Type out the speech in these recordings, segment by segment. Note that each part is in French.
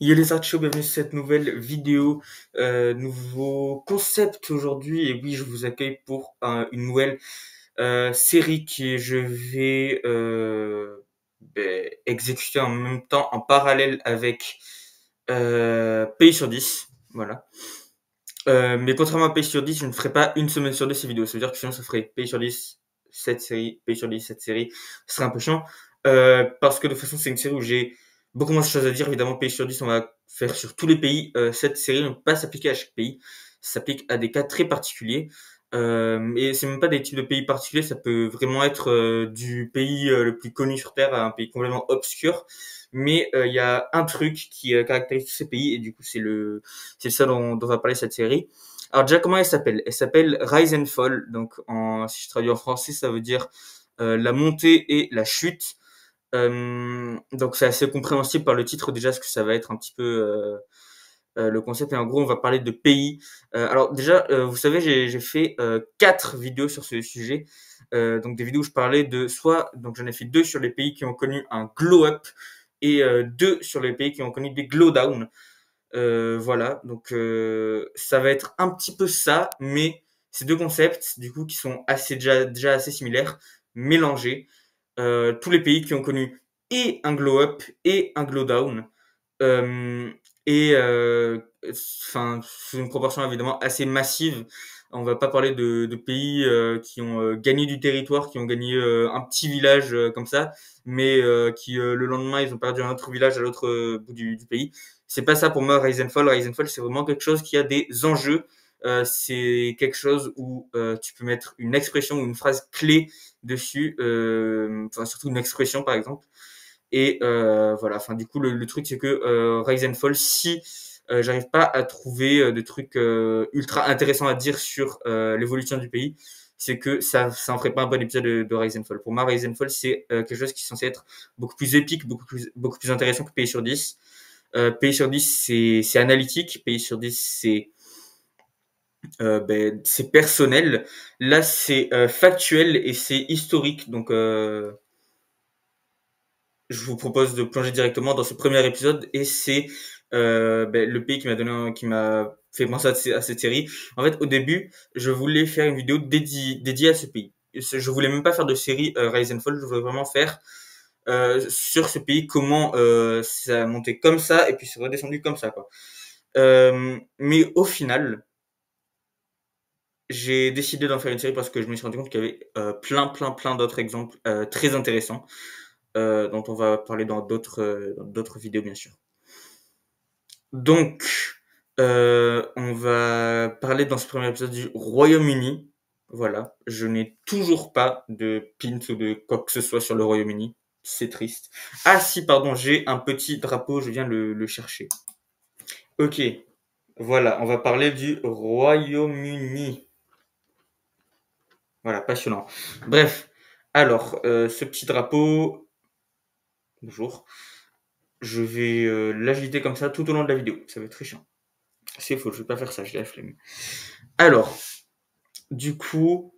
Yo les archos, bienvenue sur cette nouvelle vidéo, nouveau concept aujourd'hui. Et oui, je vous accueille pour une nouvelle série que je vais exécuter en même temps, en parallèle avec Pays sur 10. Voilà. Mais contrairement à Pays sur 10, je ne ferai pas une semaine sur deux ces vidéos. Ça veut dire que sinon, ça ferait Pays sur 10, cette série, Pays sur 10, cette série. Ce serait un peu chiant. Parce que de toute façon, c'est une série où j'ai beaucoup moins de choses à dire. Évidemment, Pays sur 10, on va faire sur tous les pays. Cette série ne peut pas s'appliquer à chaque pays. Ça s'applique à des cas très particuliers. Et c'est même pas des types de pays particuliers. Ça peut vraiment être du pays le plus connu sur Terre à un pays complètement obscur. Mais il y a un truc qui caractérise tous ces pays. Et du coup, c'est ça dont va parler cette série. Alors déjà, comment elle s'appelle? Elle s'appelle Rise and Fall. Donc, si je traduis en français, ça veut dire la montée et la chute. Donc, c'est assez compréhensible par le titre déjà, ce que ça va être un petit peu le concept. Et en gros, on va parler de pays. Alors déjà, vous savez, j'ai fait 4 vidéos sur ce sujet. Donc des vidéos où je parlais de donc j'en ai fait 2 sur les pays qui ont connu un glow up et 2 sur les pays qui ont connu des glow down. Voilà, donc ça va être un petit peu ça, mais ces deux concepts, du coup, qui sont déjà assez similaires, mélangés. Tous les pays qui ont connu et un glow up et un glow down, euh, et enfin, c'est une proportion évidemment assez massive. On va pas parler de pays qui ont gagné du territoire, qui ont gagné un petit village comme ça, mais qui le lendemain ils ont perdu un autre village à l'autre bout du pays. C'est pas ça pour moi Rise and Fall. Rise and Fall, c'est vraiment quelque chose qui a des enjeux. C'est quelque chose où tu peux mettre une expression ou une phrase clé dessus, enfin surtout une expression par exemple. Et voilà, enfin du coup le truc c'est que Rise and Fall, si j'arrive pas à trouver de trucs ultra intéressants à dire sur l'évolution du pays, c'est que ça en ferait pas un bon épisode de Rise and Fall. Pour moi, Rise and Fall, c'est quelque chose qui est censé être beaucoup plus épique, beaucoup plus intéressant que Pays sur 10. Pays sur 10, c'est analytique. Pays sur 10, c'est personnel. Là, c'est factuel et c'est historique. Donc, je vous propose de plonger directement dans ce premier épisode et c'est le pays qui m'a fait penser à cette série. En fait, au début, je voulais faire une vidéo dédiée à ce pays. Je voulais même pas faire de série Rise and Fall. Je voulais vraiment faire sur ce pays comment ça a monté comme ça et puis c'est redescendu comme ça, quoi. Mais au final, j'ai décidé d'en faire une série parce que je me suis rendu compte qu'il y avait plein d'autres exemples très intéressants dont on va parler dans d'autres vidéos, bien sûr. Donc, on va parler dans ce premier épisode du Royaume-Uni. Voilà, je n'ai toujours pas de pint ou de quoi que ce soit sur le Royaume-Uni. C'est triste. Ah si, pardon, j'ai un petit drapeau, je viens le chercher. Ok, voilà, on va parler du Royaume-Uni. Voilà, passionnant. Bref, alors, ce petit drapeau, bonjour, je vais l'agiter comme ça tout au long de la vidéo. Ça va être très chiant. C'est faux, je vais pas faire ça, j'ai la flemme. Alors, du coup,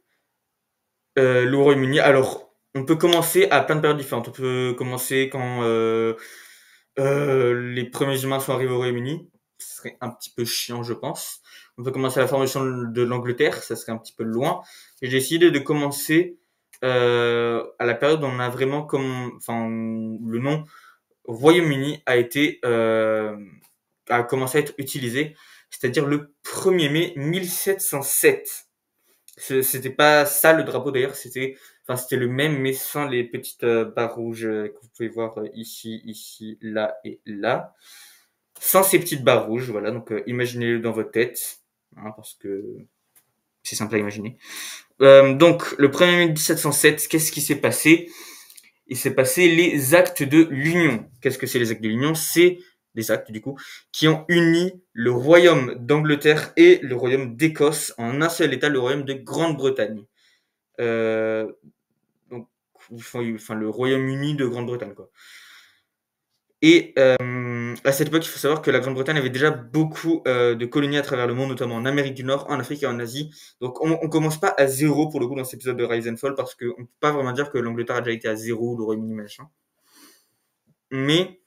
le Royaume-Uni. Alors, on peut commencer à plein de périodes différentes. On peut commencer quand les premiers humains sont arrivés au Royaume-Uni. Ce serait un petit peu chiant, je pense. On peut commencer à la formation de l'Angleterre. Ça serait un petit peu loin. Et j'ai décidé de commencer à la période où on a vraiment enfin, le nom Royaume-Uni a commencé à être utilisé, c'est-à-dire le 1er mai 1707. C'était pas ça le drapeau d'ailleurs, c'était le même mais sans les petites barres rouges que vous pouvez voir ici, là et là. Sans ces petites barres rouges, voilà, donc imaginez-le dans votre tête, hein, parce que c'est simple à imaginer. Donc, le 1er mai 1707, qu'est-ce qui s'est passé? Il s'est passé les actes de l'Union. Qu'est-ce que c'est les actes de l'Union? C'est des actes, du coup, qui ont uni le royaume d'Angleterre et le royaume d'Écosse en un seul État, le royaume de Grande-Bretagne. Euh, donc, enfin, le Royaume-Uni de Grande-Bretagne, quoi. Et à cette époque, il faut savoir que la Grande-Bretagne avait déjà beaucoup de colonies à travers le monde, notamment en Amérique du Nord, en Afrique et en Asie. Donc on commence pas à zéro pour le coup dans cet épisode de Rise and Fall parce qu'on peut pas vraiment dire que l'Angleterre a déjà été à zéro, le Royaume-Uni machin. Mais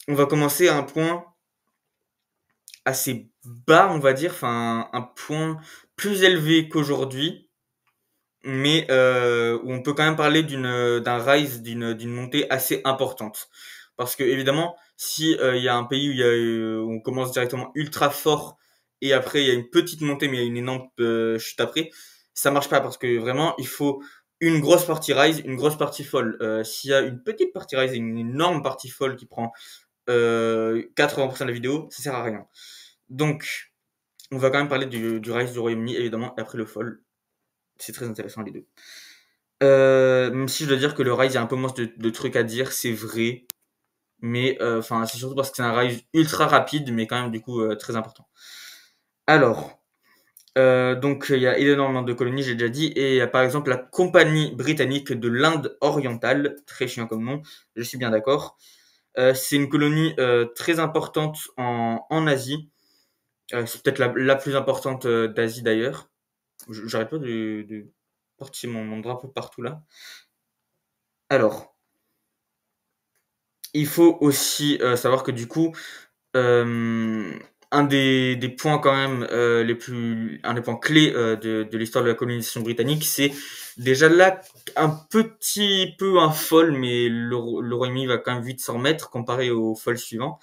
on va commencer à un point assez bas, on va dire, enfin un point plus élevé qu'aujourd'hui, mais où on peut quand même parler d'un rise, d'une montée assez importante. Parce que évidemment, si il y a un pays où on commence directement ultra fort et après il y a une petite montée mais il y a une énorme chute après, ça marche pas parce que vraiment il faut une grosse partie rise, une grosse partie fall. S'il y a une petite partie rise et une énorme partie fall qui prend 80% de la vidéo, ça sert à rien. Donc on va quand même parler du rise du Royaume-Uni évidemment et après le fall. C'est très intéressant les deux. Même si je dois dire que le rise, il y a un peu moins de trucs à dire, c'est vrai. Mais enfin, c'est surtout parce que c'est un rise ultra rapide, mais quand même du coup très important. Alors, donc il y a énormément de colonies, j'ai déjà dit, et il y a par exemple la Compagnie britannique de l'Inde orientale, très chiant comme nom, je suis bien d'accord. C'est une colonie très importante en Asie. C'est peut-être la plus importante d'Asie d'ailleurs. J'arrête pas de porter mon drapeau partout là. Alors, il faut aussi savoir que du coup, un des points quand même un des points clés de l'histoire de la colonisation britannique, c'est déjà là un petit peu un folle, mais le Royaume-Uni va quand même vite s'en remettre comparé au folle suivant.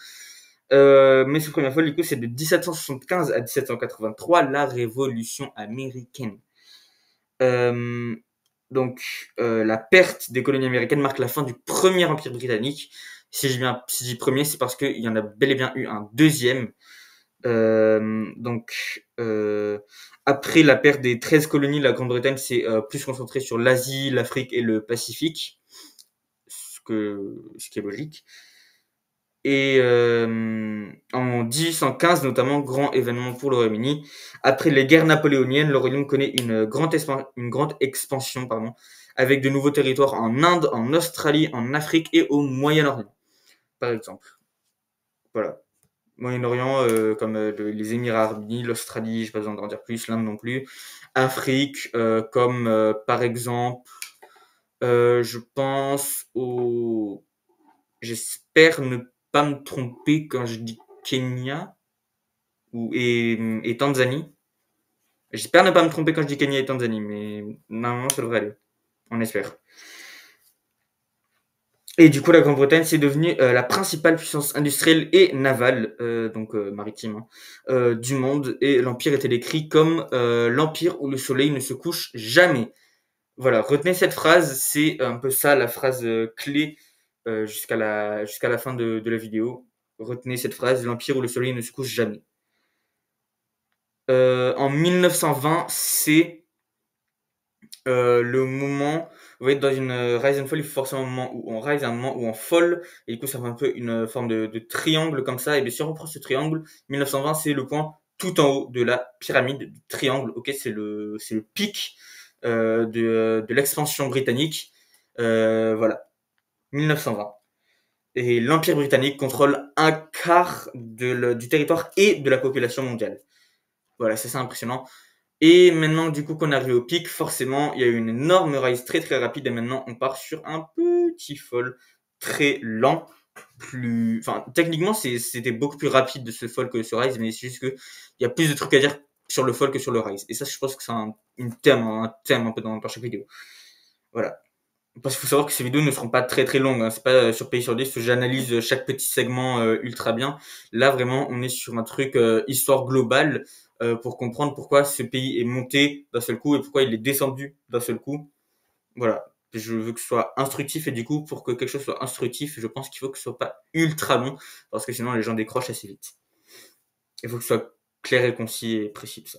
Mais ce premier folle, du coup, c'est de 1775 à 1783, la Révolution américaine. Euh, la perte des colonies américaines marque la fin du premier empire britannique. Si je dis premier, c'est parce qu'il y en a bel et bien eu un deuxième. Après la perte des 13 colonies, la Grande-Bretagne s'est plus concentrée sur l'Asie, l'Afrique et le Pacifique, ce qui est logique. Et en 1815, notamment, grand événement pour le Royaume-Uni. Après les guerres napoléoniennes, le Royaume connaît une grande expansion, pardon, avec de nouveaux territoires en Inde, en Australie, en Afrique et au Moyen-Orient, par exemple. Voilà. Moyen-Orient, comme les Émirats arabes unis, l'Australie, j'ai pas besoin d'en dire plus, l'Inde non plus. Afrique, comme par exemple, je pense au... J'espère ne pas me tromper quand je dis Kenya et Tanzanie. J'espère ne pas me tromper quand je dis Kenya et Tanzanie, mais normalement ça devrait aller. On espère. Et du coup, la Grande-Bretagne, c'est devenu la principale puissance industrielle et navale, maritime, hein, du monde. Et l'Empire était décrit comme l'Empire où le soleil ne se couche jamais. Voilà, retenez cette phrase, c'est un peu ça la phrase clé jusqu'à la fin de la vidéo. Retenez cette phrase, l'Empire où le soleil ne se couche jamais. En 1920, c'est le moment, vous voyez, dans une rise and fall, il faut forcément un moment où on rise, un moment où on fall, et du coup, ça fait un peu une forme de triangle comme ça, et bien sûr, on prend ce triangle, 1920, c'est le point tout en haut de la pyramide du triangle, ok, c'est le pic de l'expansion britannique, voilà, 1920. Et l'Empire britannique contrôle un quart du territoire et de la population mondiale. Voilà, c'est ça impressionnant. Et maintenant, du coup, qu'on est arrivé au pic, forcément, il y a eu une énorme rise très très rapide et maintenant on part sur un petit fall très lent. Enfin, techniquement, c'était beaucoup plus rapide de ce fall que ce rise, mais c'est juste que il y a plus de trucs à dire sur le fall que sur le rise. Et ça, je pense que c'est un thème un peu dans chaque vidéo. Voilà. Parce qu'il faut savoir que ces vidéos ne seront pas très très longues, hein. C'est pas sur Pays sur 10 que j'analyse chaque petit segment ultra bien. Là vraiment on est sur un truc histoire globale pour comprendre pourquoi ce pays est monté d'un seul coup et pourquoi il est descendu d'un seul coup. Voilà. Je veux que ce soit instructif et du coup pour que quelque chose soit instructif, je pense qu'il faut que ce soit pas ultra long parce que sinon les gens décrochent assez vite. Il faut que ce soit clair et concis et précis tout ça.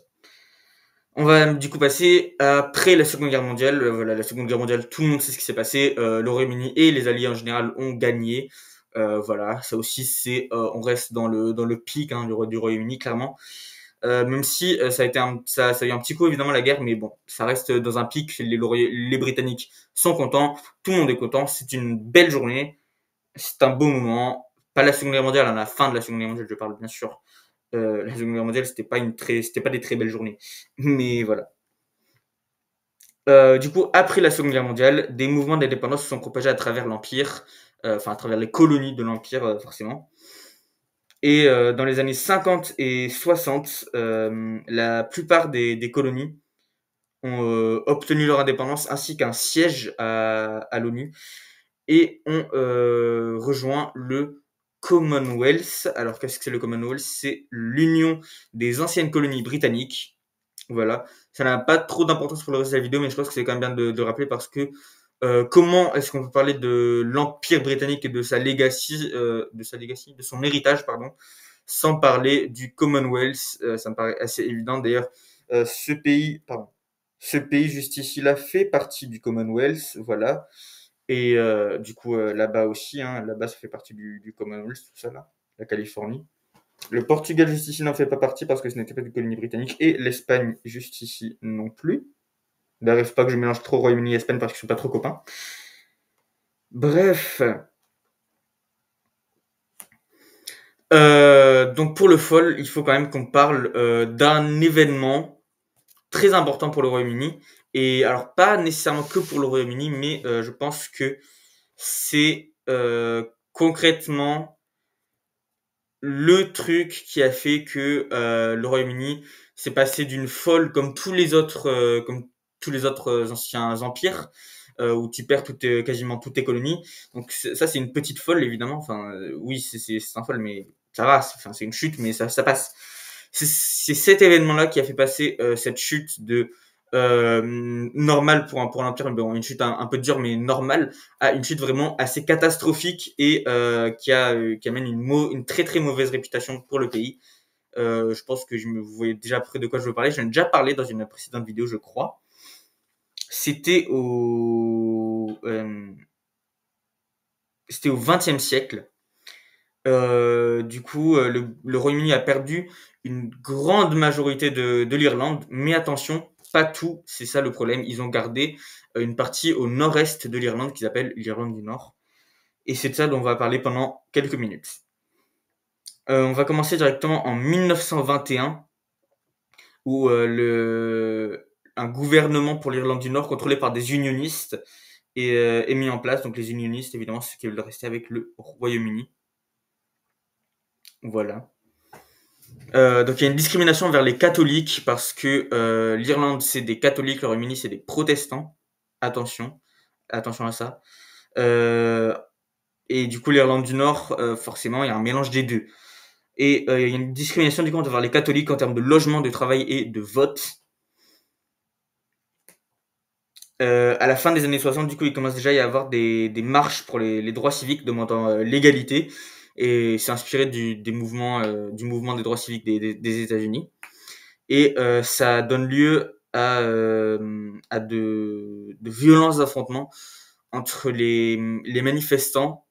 On va du coup passer après la Seconde Guerre mondiale. Voilà, la Seconde Guerre mondiale, tout le monde sait ce qui s'est passé. Le Royaume-Uni et les Alliés en général ont gagné. Voilà, ça aussi c'est, on reste dans le pic hein, du Royaume-Uni clairement. Même si ça a eu un petit coup évidemment la guerre, mais bon, ça reste dans un pic. Les Britanniques sont contents, tout le monde est content. C'est une belle journée, c'est un beau moment. Pas la Seconde Guerre mondiale, à la fin de la Seconde Guerre mondiale, je parle bien sûr la Seconde Guerre mondiale, c'était pas des très belles journées. Mais voilà. Du coup, après la Seconde Guerre mondiale, des mouvements d'indépendance se sont propagés à travers l'Empire. enfin à travers les colonies de l'Empire, forcément. Et dans les années 50 et 60, la plupart des colonies ont obtenu leur indépendance ainsi qu'un siège à l'ONU et ont rejoint le Commonwealth. Alors qu'est-ce que c'est le Commonwealth? C'est l'union des anciennes colonies britanniques. Voilà, ça n'a pas trop d'importance pour le reste de la vidéo, mais je pense que c'est quand même bien de rappeler parce que comment est-ce qu'on peut parler de l'Empire britannique et de son héritage, pardon, sans parler du Commonwealth. Ça me paraît assez évident. D'ailleurs, ce pays juste ici là fait partie du Commonwealth, voilà. Et du coup, là-bas aussi, hein, là-bas ça fait partie du Commonwealth, tout ça là, la Californie. Le Portugal juste ici n'en fait pas partie parce que ce n'était pas une colonie britannique, et l'Espagne juste ici non plus. N'arrive pas que je mélange trop Royaume-Uni et Espagne parce qu'ils sont pas trop copains. Bref. Donc pour le fall, il faut quand même qu'on parle d'un événement très important pour le Royaume-Uni. Et alors pas nécessairement que pour le Royaume-Uni, mais je pense que c'est concrètement le truc qui a fait que le Royaume-Uni s'est passé d'une folle comme tous les autres anciens empires, où tu perds quasiment toutes tes colonies. Donc ça, c'est une petite folle, évidemment. Enfin, oui, c'est un folle, mais ça va. C'est une chute, mais ça passe. C'est cet événement-là qui a fait passer cette chute de normale pour l'Empire, bon, une chute un peu dure, mais normale, à une chute vraiment assez catastrophique et qui amène une très très mauvaise réputation pour le pays. Je pense que vous voyez déjà près de quoi je veux parler. J'en ai déjà parlé dans une précédente vidéo, je crois. C'était c'était au XXe siècle. Du coup, le Royaume-Uni a perdu une grande majorité de l'Irlande, mais attention, pas tout, c'est ça le problème. Ils ont gardé une partie au nord-est de l'Irlande qu'ils appellent l'Irlande du Nord. Et c'est de ça dont on va parler pendant quelques minutes. On va commencer directement en 1921, où un gouvernement pour l'Irlande du Nord, contrôlé par des unionistes, est mis en place. Donc les unionistes, évidemment, c'est ceux qui veulent rester avec le Royaume-Uni. Voilà. Donc il y a une discrimination vers les catholiques parce que l'Irlande c'est des catholiques, le Royaume-Uni c'est des protestants. Attention, attention à ça. Euh, et du coup l'Irlande du Nord, forcément il y a un mélange des deux. Et il y a une discrimination du coup envers les catholiques en termes de logement, de travail et de vote. À la fin des années 60, du coup, il commence déjà à y avoir des marches pour les droits civiques demandant l'égalité. Et c'est inspiré du mouvement des droits civiques des États-Unis. Et ça donne lieu à de violents affrontements entre les manifestants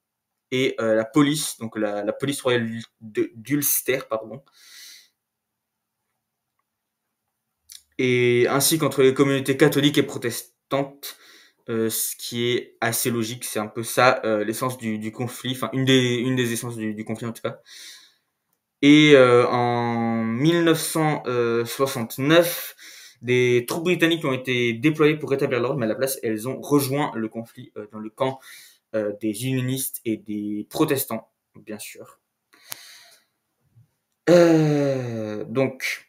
et la police, donc la police royale d'Ulster, pardon, et ainsi qu'entre les communautés catholiques et protestantes, ce qui est assez logique. C'est un peu ça l'essence du conflit, enfin une des essences du conflit en tout cas. Et en 1969, des troupes britanniques ont été déployées pour rétablir l'ordre, mais à la place, elles ont rejoint le conflit dans le camp des unionistes et des protestants, bien sûr. Donc,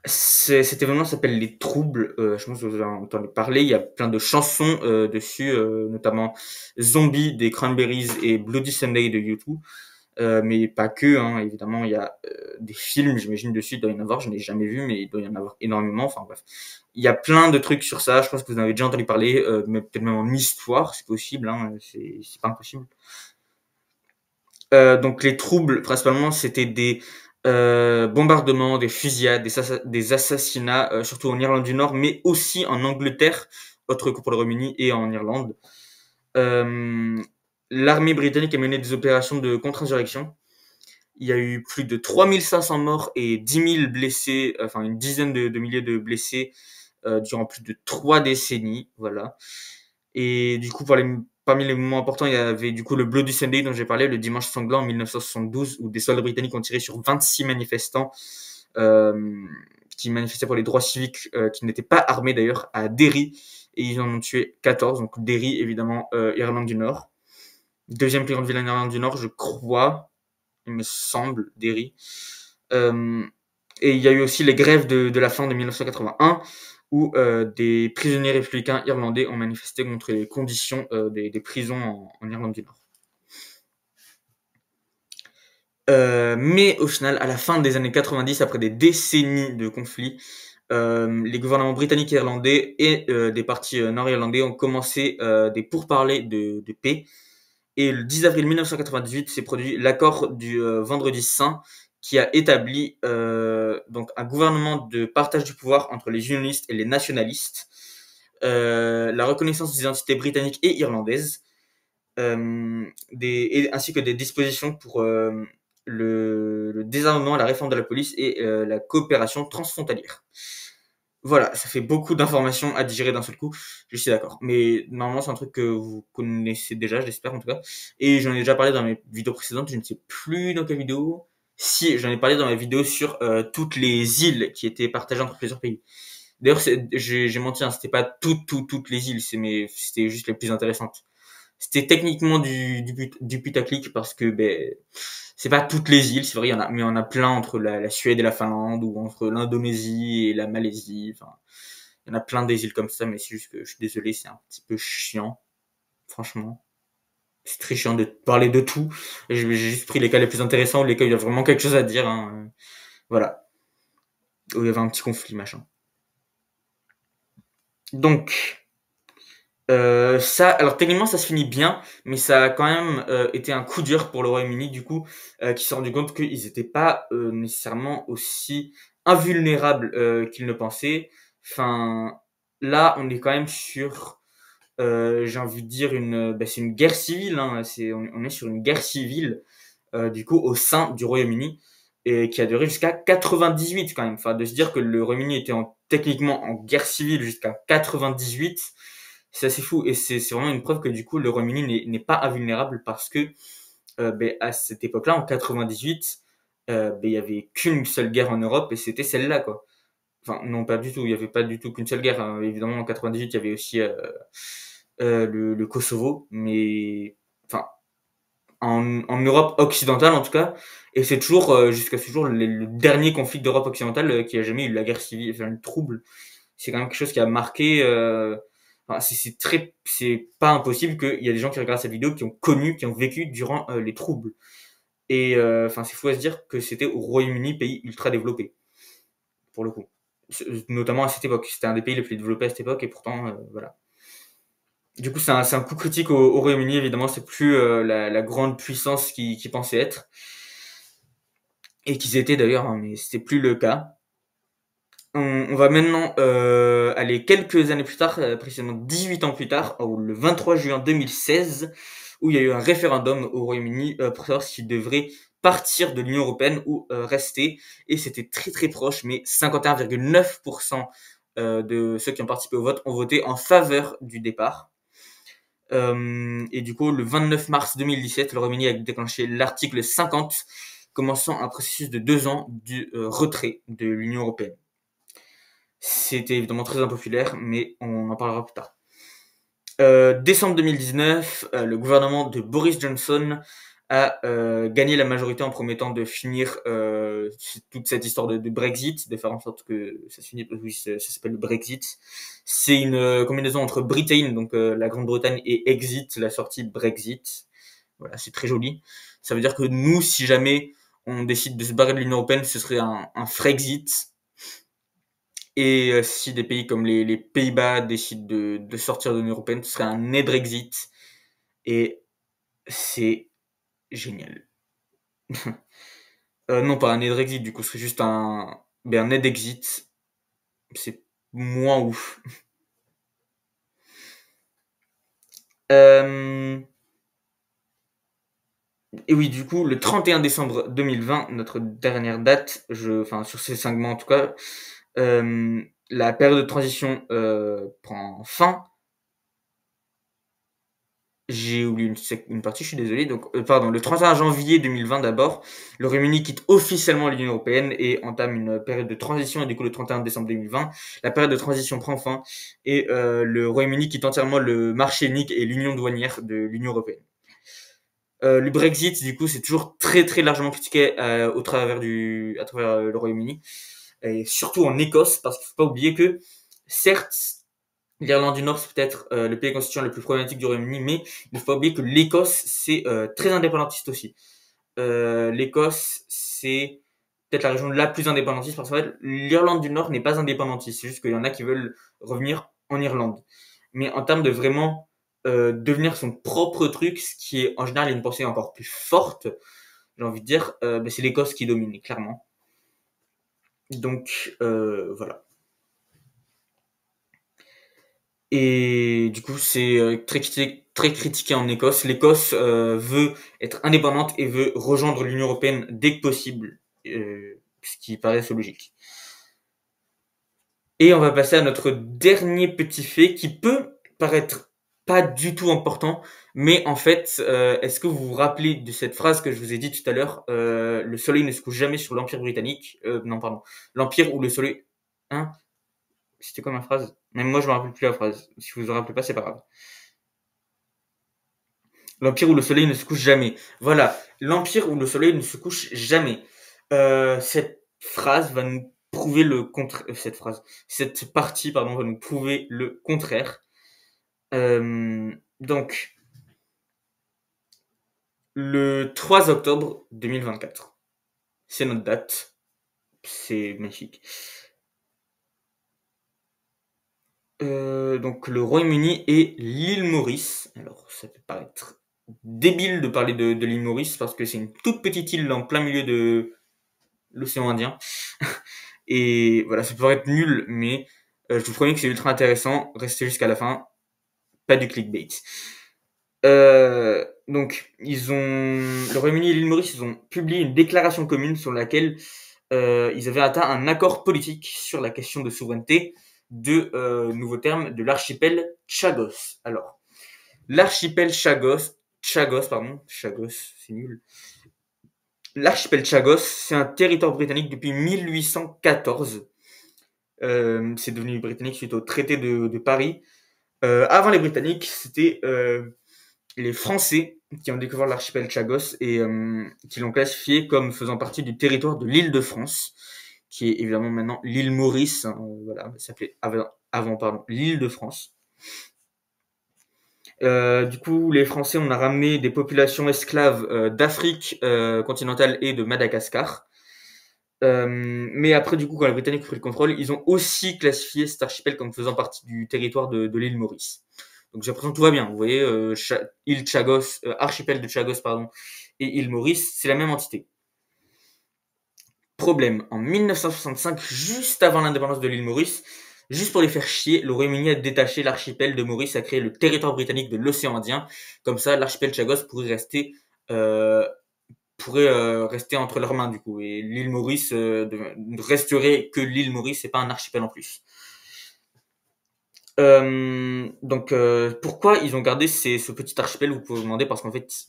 cet événement s'appelle les Troubles. Je pense que vous en entendez parler. Il y a plein de chansons dessus, notamment Zombie des Cranberries et Bloody Sunday de U2. Mais pas que, hein, évidemment, il y a des films, j'imagine, dessus, il doit y en avoir, je n'ai jamais vu, mais il doit y en avoir énormément, enfin bref. Il y a plein de trucs sur ça, je pense que vous en avez déjà entendu parler, mais peut-être même en histoire, c'est possible, hein, c'est pas impossible. Donc les troubles, principalement, c'était des bombardements, des fusillades, des assassinats, surtout en Irlande du Nord, mais aussi en Angleterre, autre que pour le Royaume-Uni, et en Irlande. Euh, L'armée britannique a mené des opérations de contre-insurrection. Il y a eu plus de 3500 morts et 10 000 blessés, enfin une dizaine de milliers de blessés durant plus de 3 décennies. Voilà. Et du coup, parmi les moments importants, il y avait du coup le Bloody Sunday dont j'ai parlé, le dimanche sanglant en 1972, où des soldats britanniques ont tiré sur 26 manifestants euh, qui manifestaient pour les droits civiques, qui n'étaient pas armés d'ailleurs, à Derry, et ils en ont tué 14. Donc Derry, évidemment, Irlande du Nord. deuxième plus grande ville en Irlande du Nord, je crois, il me semble, Derry. Et il y a eu aussi les grèves de la faim de 1981, où des prisonniers républicains irlandais ont manifesté contre les conditions des prisons en Irlande du Nord. Mais au final, à la fin des années 90, après des décennies de conflits, les gouvernements britanniques et irlandais et des partis nord-irlandais ont commencé des pourparlers de paix. Et le 10 avril 1998 s'est produit l'accord du Vendredi Saint, qui a établi donc un gouvernement de partage du pouvoir entre les unionistes et les nationalistes, la reconnaissance des identités britanniques et irlandaises, ainsi que des dispositions pour le désarmement, la réforme de la police et la coopération transfrontalière. Voilà, ça fait beaucoup d'informations à digérer d'un seul coup, je suis d'accord. Mais normalement, c'est un truc que vous connaissez déjà, j'espère en tout cas. Et j'en ai déjà parlé dans mes vidéos précédentes, je ne sais plus dans quelle vidéo. Si, j'en ai parlé dans ma vidéo sur toutes les îles qui étaient partagées entre plusieurs pays. D'ailleurs, j'ai menti, hein, c'était pas toutes les îles, c'était juste les plus intéressantes. C'était techniquement du putaclic parce que c'est pas toutes les îles, c'est vrai, mais il y en a plein entre la Suède et la Finlande, ou entre l'Indonésie et la Malaisie. Enfin, il y en a plein des îles comme ça, mais c'est juste que je suis désolé, c'est un petit peu chiant, franchement. C'est très chiant de parler de tout. J'ai juste pris les cas les plus intéressants, les cas où il y a vraiment quelque chose à dire. Hein. Voilà. Où il y avait un petit conflit, machin. Donc, alors techniquement ça se finit bien, mais ça a quand même été un coup dur pour le Royaume-Uni du coup, qui s'est rendu compte qu'ils n'étaient pas nécessairement aussi invulnérables qu'ils ne pensaient. Enfin, là on est quand même sur, j'ai envie de dire c'est une guerre civile. Hein, on est sur une guerre civile du coup au sein du Royaume-Uni, et qui a duré jusqu'à 98 quand même. Enfin, de se dire que le Royaume-Uni était techniquement en guerre civile jusqu'à 98. C'est assez fou, et c'est vraiment une preuve que du coup le Royaume-Uni n'est pas invulnérable, parce que à cette époque-là, en 98, il y avait qu'une seule guerre en Europe, et c'était celle-là, quoi. Enfin, non, pas du tout, il y avait pas du tout qu'une seule guerre. Hein. Évidemment, en 98, il y avait aussi le Kosovo, mais enfin, en Europe occidentale en tout cas, et c'est toujours jusqu'à ce jour le dernier conflit d'Europe occidentale qui a jamais eu la guerre civile, enfin le trouble. C'est quand même quelque chose qui a marqué. Enfin, c'est pas impossible qu'il y a des gens qui regardent cette vidéo qui ont connu, qui ont vécu durant les troubles. Et enfin, c'est fou à se dire que c'était au Royaume-Uni, pays ultra développé, pour le coup. Notamment à cette époque. C'était un des pays les plus développés à cette époque, et pourtant, voilà. Du coup, c'est un coup critique au Royaume-Uni, évidemment. C'est plus la grande puissance qui pensait être. Et qu'ils étaient d'ailleurs, hein, mais c'était plus le cas. On va maintenant aller quelques années plus tard, précisément 18 ans plus tard, le 23 juin 2016, où il y a eu un référendum au Royaume-Uni pour savoir s'il devrait partir de l'Union européenne ou rester. Et c'était très très proche, mais 51,9% de ceux qui ont participé au vote ont voté en faveur du départ. Et du coup, le 29 mars 2017, le Royaume-Uni a déclenché l'article 50, commençant un processus de 2 ans du retrait de l'Union européenne. C'était évidemment très impopulaire, mais on en parlera plus tard. Décembre 2019, le gouvernement de Boris Johnson a gagné la majorité en promettant de finir toute cette histoire de Brexit, de faire en sorte que ça se finisse. Oui, ça s'appelle le Brexit. C'est une combinaison entre Britain, donc la Grande-Bretagne, et Exit, la sortie Brexit. Voilà, c'est très joli. Ça veut dire que nous, si jamais on décide de se barrer de l'Union européenne, ce serait un Frexit. Et si des pays comme les Pays-Bas décident de sortir de l'Union européenne, ce serait un Nedrexit. Et c'est génial. Non, pas un Nedrexit, du coup, ce serait juste un Nedexit. C'est moins ouf. Et oui, du coup, le 31 décembre 2020, notre dernière date, enfin sur ces 5 mois en tout cas, la période de transition prend fin. J'ai oublié une partie, je suis désolé. Donc, pardon, le 31 janvier 2020 d'abord, le Royaume-Uni quitte officiellement l'Union européenne et entame une période de transition. Et du coup, le 31 décembre 2020, la période de transition prend fin, et le Royaume-Uni quitte entièrement le marché unique et l'union douanière de l'Union européenne. Le Brexit, du coup, c'est toujours très très largement critiqué à travers le Royaume-Uni, et surtout en Écosse, parce qu'il faut pas oublier que, certes, l'Irlande du Nord, c'est peut-être le pays constituant le plus problématique du Royaume-Uni, mais il faut pas oublier que l'Écosse, c'est très indépendantiste aussi. L'Écosse, c'est peut-être la région la plus indépendantiste, parce qu'en fait, l'Irlande du Nord n'est pas indépendantiste, c'est juste qu'il y en a qui veulent revenir en Irlande. Mais en termes de vraiment devenir son propre truc, ce qui est en général une pensée encore plus forte, j'ai envie de dire, c'est l'Écosse qui domine, clairement. Donc voilà. Et du coup, c'est très critiqué en Écosse. L'Écosse veut être indépendante et veut rejoindre l'Union européenne dès que possible, ce qui paraît assez logique. Et on va passer à notre dernier petit fait qui peut paraître pas du tout important, mais en fait, est-ce que vous vous rappelez de cette phrase que je vous ai dit tout à l'heure, le soleil ne se couche jamais sur l'Empire britannique, non pardon, l'Empire où le soleil, hein, c'était quoi ma phrase? Même moi je me rappelle plus la phrase. Si vous vous en rappelez pas, c'est pas grave. L'empire où le soleil ne se couche jamais. Voilà, l'empire où le soleil ne se couche jamais. Cette phrase va nous prouver le contraire. Cette partie, pardon, va nous prouver le contraire. Donc, le 3 octobre 2024, c'est notre date. C'est magnifique. Donc, le Royaume-Uni et l'île Maurice. Alors, ça peut paraître débile de parler de l'île Maurice parce que c'est une toute petite île en plein milieu de l'océan Indien. Et voilà, ça peut être nul, mais je vous promets que c'est ultra intéressant. Restez jusqu'à la fin. Pas du clickbait. Donc, le Royaume-Uni et l'île Maurice, ils ont publié une déclaration commune sur laquelle ils avaient atteint un accord politique sur la question de souveraineté de nouveaux termes de l'archipel Chagos. Alors, l'archipel Chagos, c'est nul. L'archipel Chagos, c'est un territoire britannique depuis 1814. C'est devenu britannique suite au traité de Paris. Avant les Britanniques, c'était les Français qui ont découvert l'archipel Chagos et qui l'ont classifié comme faisant partie du territoire de l'île de France, qui est évidemment maintenant l'île Maurice. Hein, voilà, ça s'appelait avant l'île de France. Du coup, les Français, on a ramené des populations esclaves d'Afrique continentale et de Madagascar. Mais après, du coup, quand les Britanniques ont pris le contrôle, ils ont aussi classifié cet archipel comme faisant partie du territoire de l'île Maurice. Donc j'ai l'impression que tout va bien. Vous voyez, île Chagos, archipel de Chagos, pardon, et île Maurice, c'est la même entité. Problème, en 1965, juste avant l'indépendance de l'île Maurice, juste pour les faire chier, le Royaume-Uni a détaché l'archipel de Maurice, a créé le territoire britannique de l'océan Indien. Comme ça, l'archipel Chagos euh, pourrait rester entre leurs mains du coup, et l'île Maurice ne resterait que l'île Maurice et pas un archipel en plus. Donc pourquoi ils ont gardé ce petit archipel? Vous pouvez vous demander, parce qu'en fait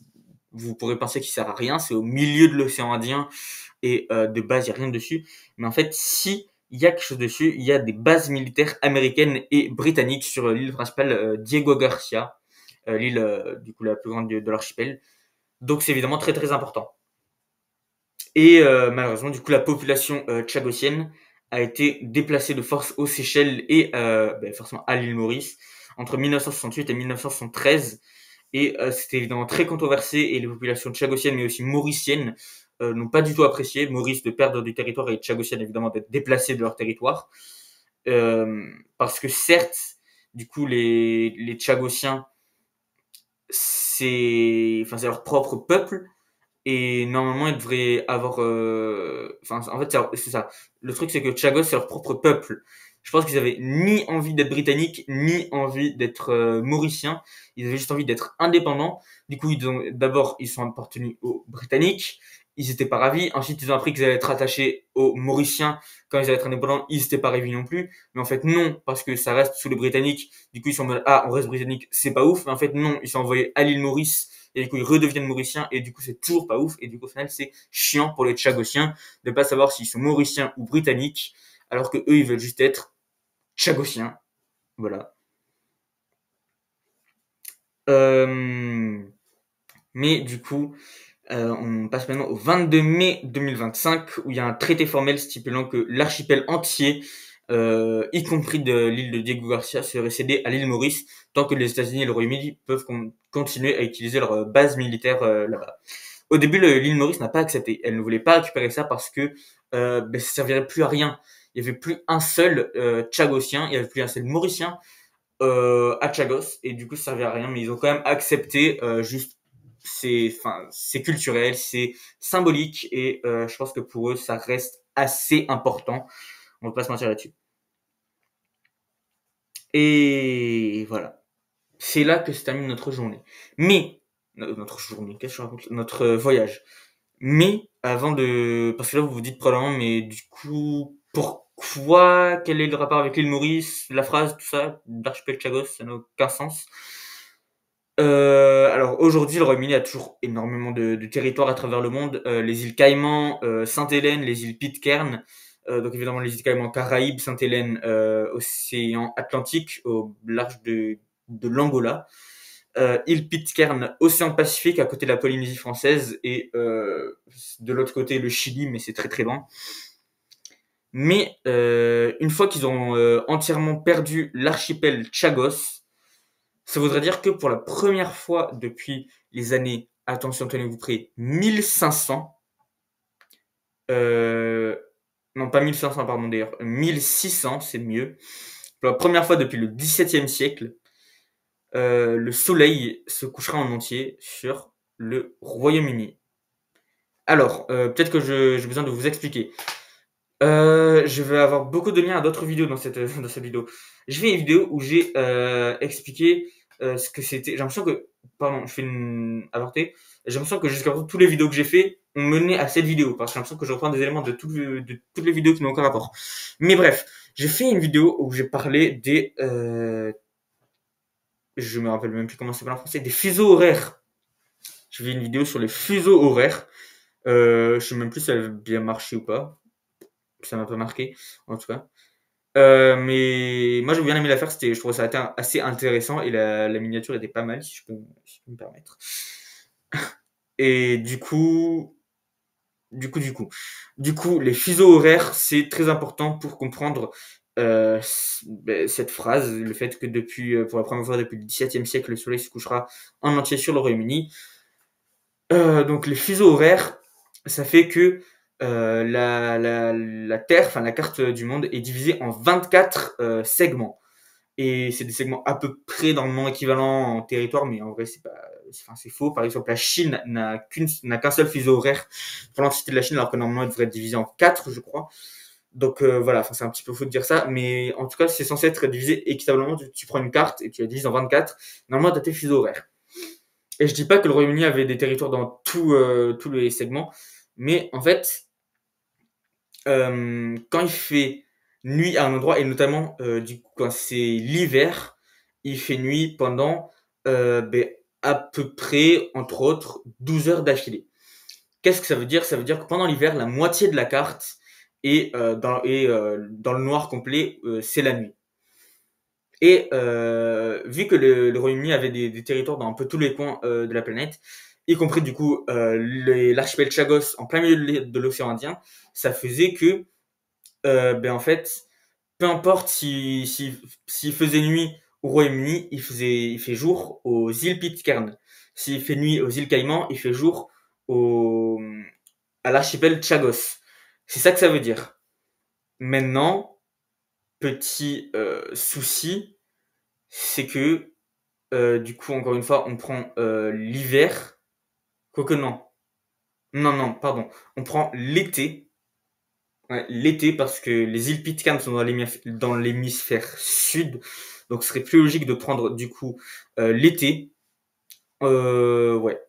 vous pourrez penser qu'il sert à rien, c'est au milieu de l'océan Indien et de base il y a rien dessus, mais en fait si il y a quelque chose dessus, il y a des bases militaires américaines et britanniques sur l'île principale Diego Garcia, l'île du coup la plus grande de l'archipel. Donc c'est évidemment très très important. Et malheureusement, du coup, la population tchagosienne a été déplacée de force aux Seychelles et forcément à l'île Maurice entre 1968 et 1973. Et c'était évidemment très controversé et les populations tchagosiennes mais aussi mauriciennes n'ont pas du tout apprécié. Maurice de perdre du territoire et tchagosiennes évidemment d'être déplacés de leur territoire. Parce que certes, du coup, les Tchagosiens, c'est leur propre peuple, et normalement, ils devraient avoir... en fait, c'est ça. Le truc, c'est que Chagos, c'est leur propre peuple. Je pense qu'ils avaient ni envie d'être britanniques, ni envie d'être mauriciens. Ils avaient juste envie d'être indépendants. Du coup, d'abord, ils sont appartenus aux Britanniques. Ils étaient pas ravis. Ensuite, ils ont appris qu'ils allaient être attachés aux Mauriciens. Quand ils allaient être indépendants, ils étaient pas ravis non plus. Mais en fait, non, parce que ça reste sous les Britanniques. Du coup, ils sont en mode, ah, on reste britannique, c'est pas ouf. Mais en fait, non, ils sont envoyés à l'île Maurice et du coup ils redeviennent mauriciens et du coup c'est toujours pas ouf, et du coup au final c'est chiant pour les Tchagosiens de pas savoir s'ils sont mauriciens ou britanniques, alors que eux ils veulent juste être Tchagosiens. Voilà. Euh, Mais du coup, on passe maintenant au 22 mai 2025, où il y a un traité formel stipulant que l'archipel entier, y compris de l'île de Diego Garcia, serait cédé à l'île Maurice, tant que les États-Unis et le Royaume-Uni peuvent continuer à utiliser leur base militaire là-bas. Au début, l'île Maurice n'a pas accepté. Elle ne voulait pas récupérer ça parce que ça servirait plus à rien. Il y avait plus un seul Tchagosien, il y avait plus un seul Mauricien à Chagos, et du coup ça servait à rien, mais ils ont quand même accepté. Juste, c'est culturel, c'est symbolique, et je pense que pour eux ça reste assez important. On va pas se mentir là-dessus. Et voilà, c'est là que se termine notre journée. Mais notre journée, qu'est-ce que je raconte, notre voyage. Mais avant de, parce que là vous vous dites probablement, mais du coup pourquoi, quel est le rapport avec l'île Maurice, la phrase, tout ça, d'archipel Chagos, ça n'a aucun sens. Alors aujourd'hui, le Royaume-Uni a toujours énormément de territoires à travers le monde. Les îles Caïmans, Sainte-Hélène, les îles Pitcairn, donc évidemment les îles Caïmans Caraïbes, Sainte-Hélène, océan Atlantique, au large de l'Angola. Île Pitcairn, océan Pacifique, à côté de la Polynésie française, et de l'autre côté le Chili, mais c'est très très loin. Mais une fois qu'ils ont entièrement perdu l'archipel Chagos, ça voudrait dire que pour la première fois depuis les années, attention, tenez-vous prêts, 1500, non pas 1500, pardon d'ailleurs, 1600, c'est mieux. Pour la première fois depuis le XVIIe siècle, le soleil se couchera en entier sur le Royaume-Uni. Alors, peut-être que j'ai besoin de vous expliquer. Je vais avoir beaucoup de liens à d'autres vidéos dans cette vidéo. Je fais une vidéo où j'ai expliqué ce que c'était. J'ai l'impression que, pardon, je fais une aparté. J'ai l'impression que jusqu'à présent, toutes les vidéos que j'ai fait ont mené à cette vidéo, parce que j'ai l'impression que je reprends des éléments de toutes les vidéos qui n'ont aucun rapport. Mais bref, j'ai fait une vidéo où j'ai parlé des, je me rappelle même plus comment ça s'appelle en français, des fuseaux horaires. J'ai fait une vidéo sur les fuseaux horaires. Je sais même plus si elle a bien marché ou pas. Ça m'a pas marqué, en tout cas. Mais moi j'ai bien aimé la faire, je trouvais ça assez intéressant, et la miniature était pas mal, si je peux me permettre. Et du coup, les fuseaux horaires, c'est très important pour comprendre cette phrase, le fait que pour la première fois depuis le XVIIe siècle, le soleil se couchera en entier sur le Royaume-Uni. Donc les fuseaux horaires, ça fait que la Terre, enfin la carte du monde, est divisée en 24 segments. Et c'est des segments à peu près normalement équivalents en territoire, mais en vrai c'est faux. Par exemple, la Chine n'a qu'un seul fuseau horaire pour l'entité de la Chine, alors que normalement elle devrait être divisée en 4, je crois. Donc voilà, c'est un petit peu faux de dire ça, mais en tout cas c'est censé être divisé équitablement. Tu prends une carte et tu la divises en 24, normalement tu as tes fuseaux horaires. Et je dis pas que le Royaume-Uni avait des territoires dans tous les segments, mais en fait, quand il fait nuit à un endroit, et notamment du coup, quand c'est l'hiver, il fait nuit pendant à peu près, entre autres, 12 heures d'affilée. Qu'est-ce que ça veut dire? Ça veut dire que pendant l'hiver, la moitié de la carte est dans le noir complet, c'est la nuit. Et vu que le Royaume-Uni avait des territoires dans un peu tous les coins de la planète, y compris du coup l'archipel Chagos en plein milieu de l'océan Indien, ça faisait que en fait, peu importe s'il faisait nuit au Royaume-Uni, il fait jour aux îles Pitcairn. S'il fait nuit aux îles Caïmans, il fait jour à l'archipel Chagos. C'est ça que ça veut dire. Maintenant, petit souci, c'est que du coup, encore une fois, on prend l'hiver. Quoique non. Non, pardon. On prend l'été. Ouais, l'été, parce que les îles Pitcairn sont dans l'hémisphère sud. Donc ce serait plus logique de prendre du coup l'été. Ouais,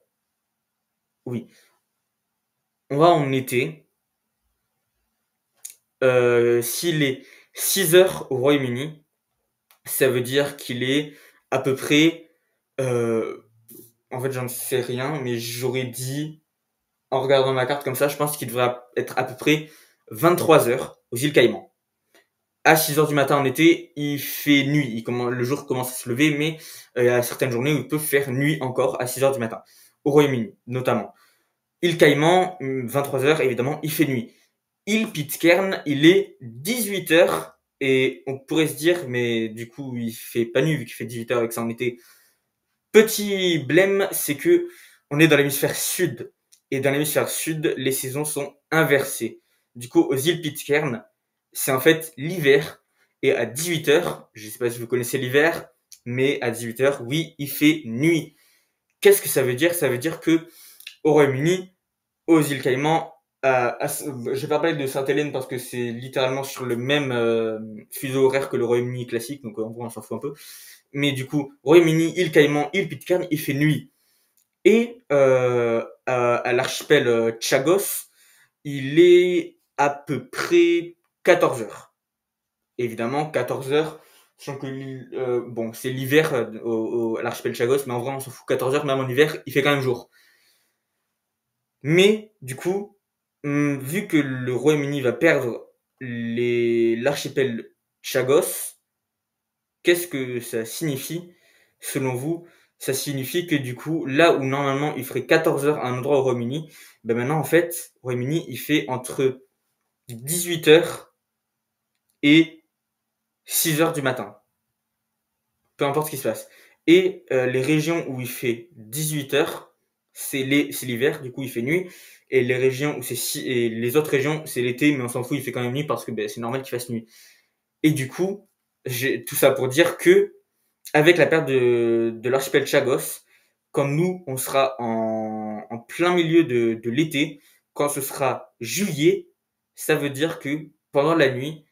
oui. On va en été. S'il est 6 heures au Royaume-Uni, ça veut dire qu'il est à peu près... en fait, j'en sais rien, mais j'aurais dit, en regardant ma carte comme ça, je pense qu'il devrait être à peu près 23 heures aux îles Caïmans. À 6 heures du matin en été, il fait nuit. Le jour commence à se lever, mais il y a certaines journées où il peut faire nuit encore à 6 heures du matin. au Royaume-Uni, notamment. Île Caïman, 23h, évidemment, il fait nuit. Île Pitcairn, il est 18h, et on pourrait se dire, mais du coup, il fait pas nuit vu qu'il fait 18h avec ça en été. Petit blême, c'est que on est dans l'hémisphère sud. Et dans l'hémisphère sud, les saisons sont inversées. Du coup, aux îles Pitcairn, c'est en fait l'hiver. Et à 18h, je sais pas si vous connaissez l'hiver, mais à 18h, oui, il fait nuit. Qu'est-ce que ça veut dire? Ça veut dire que au Royaume-Uni, aux îles Caïmans, je vais pas parler de Sainte-Hélène parce que c'est littéralement sur le même fuseau horaire que le Royaume-Uni classique, donc en gros on s'en fout un peu. Mais du coup, Royaume-Uni, île Caïmans, île Pitcairn, il fait nuit. Et à l'archipel Chagos, il est à peu près 14 heures. Évidemment, 14 heures, sachant que bon, c'est l'hiver à l'archipel Chagos, mais en vrai, on s'en fout. 14 heures, même en hiver, il fait quand même jour. Mais du coup, vu que le Royaume-Uni va perdre l'archipel Chagos, qu'est-ce que ça signifie selon vous? Ça signifie que du coup, là où normalement il ferait 14 heures à un endroit au Royaume-Uni, ben maintenant en fait, au Royaume-Uni, il fait entre 18 heures et 6 heures du matin. Peu importe ce qui se passe. Et les régions où il fait 18 heures, c'est l'hiver, du coup il fait nuit. Et les régions où et les autres régions, c'est l'été, mais on s'en fout, il fait quand même nuit parce que ben, c'est normal qu'il fasse nuit. Et du coup, j'ai tout ça pour dire que avec la perte de l'archipel Chagos, quand nous, on sera en plein milieu de l'été, quand ce sera juillet, ça veut dire que pendant la nuit,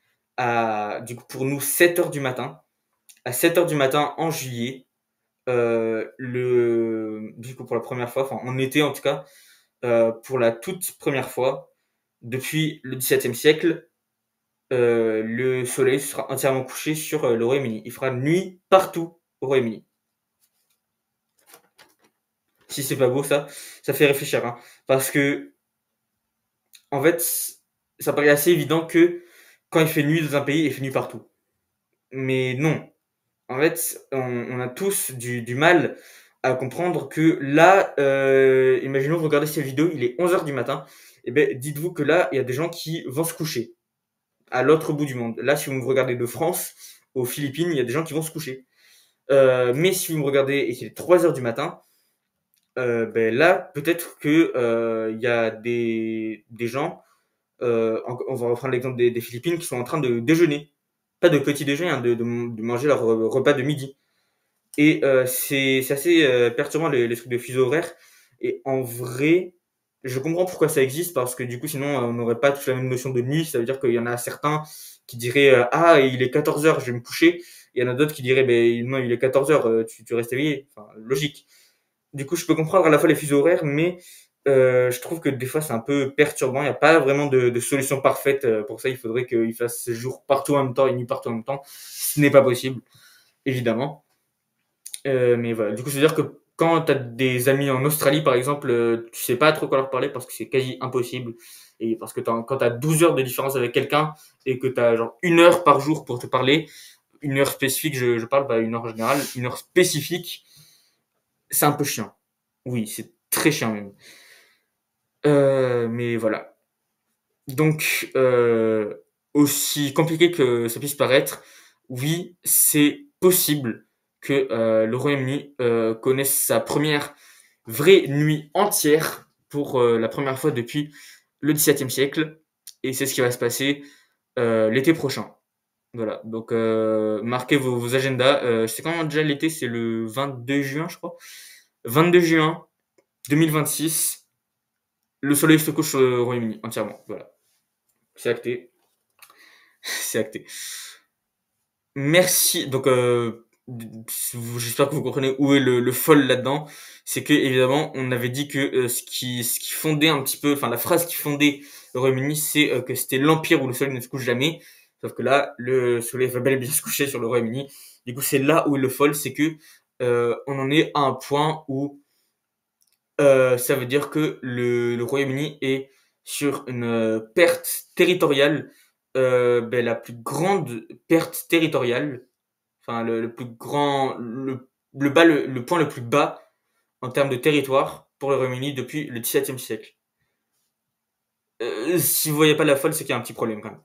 du coup, pour nous, 7 heures du matin, à 7 heures du matin en juillet, du coup, pour la première fois, enfin, en été en tout cas, pour la toute première fois, depuis le XVIIe siècle, le soleil sera entièrement couché sur le Royaume-Uni. Il fera nuit partout au Royaume-Uni. Si c'est pas beau, ça fait réfléchir, hein. Parce que, en fait, ça paraît assez évident que quand il fait nuit dans un pays, il fait nuit partout. Mais non. En fait, on a tous du mal à comprendre que là, imaginons vous regardez cette vidéo, il est 11h du matin, et ben dites-vous que là, il y a des gens qui vont se coucher à l'autre bout du monde. Là, si vous me regardez de France, aux Philippines, il y a des gens qui vont se coucher. Mais si vous me regardez et qu'il est 3h du matin, ben là, peut-être que y a des gens, on va reprendre l'exemple des Philippines, qui sont en train de déjeuner. Pas de petit déjeuner, hein, de manger leur repas de midi. Et c'est assez perturbant les trucs de fuseau horaire. Et en vrai, je comprends pourquoi ça existe, parce que du coup, sinon, on n'aurait pas tous la même notion de nuit. Ça veut dire qu'il y en a certains qui diraient ah, il est 14 heures, je vais me coucher. Et il y en a d'autres qui diraient ben, non, il est 14 heures, tu restes éveillé. Enfin, logique. Du coup, je peux comprendre à la fois les fuseaux horaires, mais je trouve que des fois, c'est un peu perturbant. Il n'y a pas vraiment de solution parfaite pour ça. Il faudrait qu'il fasse jour partout en même temps et nuit partout en même temps. Ce n'est pas possible, évidemment. Mais voilà, du coup, c'est-à-dire que quand tu as des amis en Australie, par exemple, tu sais pas trop quoi leur parler parce que c'est quasi impossible. Et parce que quand tu as 12 heures de différence avec quelqu'un et que tu as genre 1 heure par jour pour te parler, 1 heure spécifique, je parle pas 1 heure en général, 1 heure spécifique, c'est un peu chiant. Oui, c'est très chiant même. Mais voilà. Donc, aussi compliqué que ça puisse paraître, oui, c'est possible que le Royaume-Uni connaisse sa première vraie nuit entière pour la première fois depuis le XVIIe siècle. Et c'est ce qui va se passer l'été prochain. Voilà, donc marquez vos agendas. Je sais quand déjà l'été, c'est le 22 juin, je crois. 22 juin 2026, le soleil se couche sur le Royaume-Uni entièrement. Voilà, c'est acté. C'est acté. Merci. Donc, j'espère que vous comprenez où est le folle là-dedans. C'est que évidemment, on avait dit que ce qui fondait un petit peu, enfin la phrase qui fondait le Royaume-Uni, c'est que c'était l'empire où le soleil ne se couche jamais. Sauf que là, le soleil va bel et bien se coucher sur le Royaume-Uni. Du coup, c'est là où est le folle, c'est que on en est à un point où ça veut dire que le Royaume-Uni est sur une perte territoriale, ben, la plus grande perte territoriale, enfin le plus grand, le point le plus bas en termes de territoire pour le Royaume-Uni depuis le XVIIe siècle. Si vous voyez pas la folle, c'est qu'il y a un petit problème quand même.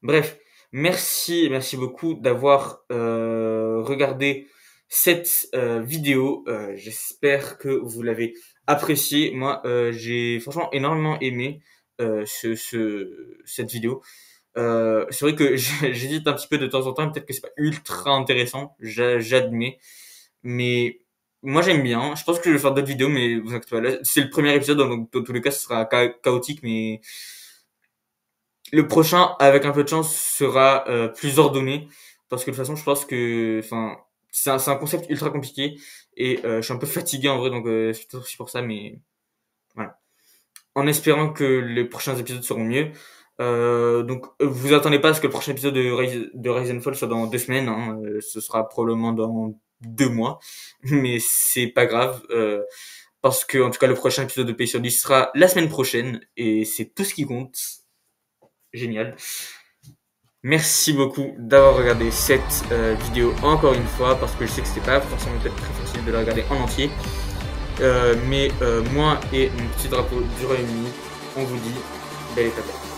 Bref, merci beaucoup d'avoir regardé cette vidéo. J'espère que vous l'avez appréciée. Moi, j'ai franchement énormément aimé cette vidéo. C'est vrai que j'hésite un petit peu de temps en temps, peut-être que c'est pas ultra intéressant, j'admets, mais moi j'aime bien. Je pense que je vais faire d'autres vidéos, mais vous inquiétez pas, là, c'est le premier épisode, donc dans tous les cas, ce sera chaotique, mais le prochain, avec un peu de chance, sera plus ordonné, parce que de toute façon, je pense que, enfin, c'est un concept ultra compliqué, et je suis un peu fatigué en vrai, donc c'est peut-être aussi pour ça, mais voilà. En espérant que les prochains épisodes seront mieux. Donc, vous attendez pas à ce que le prochain épisode de Rise and Fall soit dans 2 semaines. Hein. Ce sera probablement dans 2 mois, mais c'est pas grave parce que en tout cas le prochain épisode de Pays sur 10 sera la semaine prochaine et c'est tout ce qui compte. Génial. Merci beaucoup d'avoir regardé cette vidéo encore une fois parce que je sais que c'était pas forcément peut-être très facile de la regarder en entier. Mais moi et mon petit drapeau du Royaume-Uni, on vous dit belle étape.